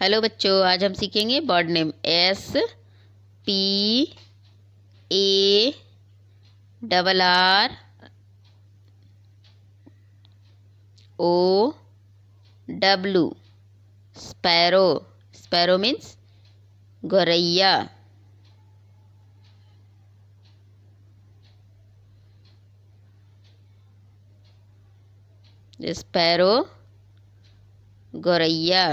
Hello बच्चों, आज हम सीखेंगे bird name. SPARROW। Sparrow. Sparrow means गौरैया। स्पैरो गौरैया।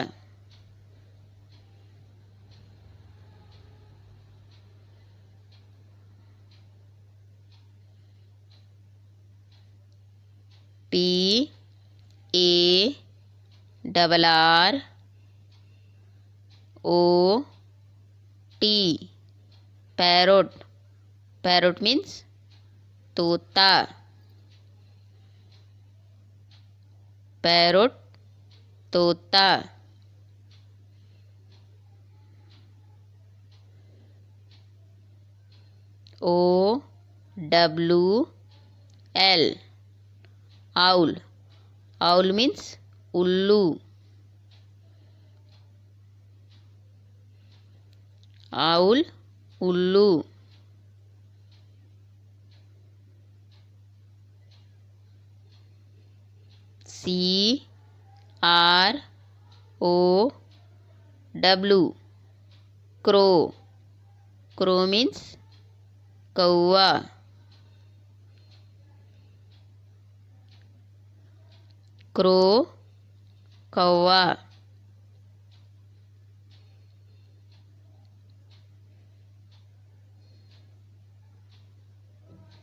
PARRROT। पैरोट। पैरोट मीन्स तोता। पैरोट तोता। OWL owl. आउल मीन्स उल्लू। आउल उल्लू। CROW crow. क्रो मीन्स कौवा। क्रो कौवा।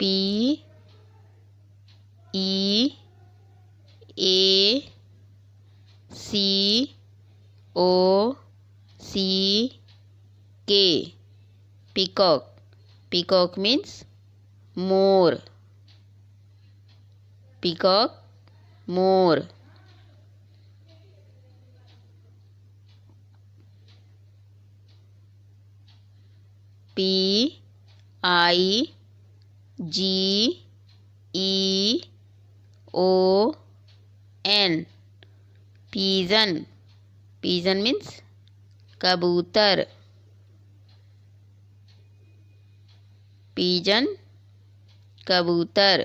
PEACOCK peacock। peacock means मोर। peacock मोर। PIGEON pigeon। pigeon means कबूतर। pigeon कबूतर।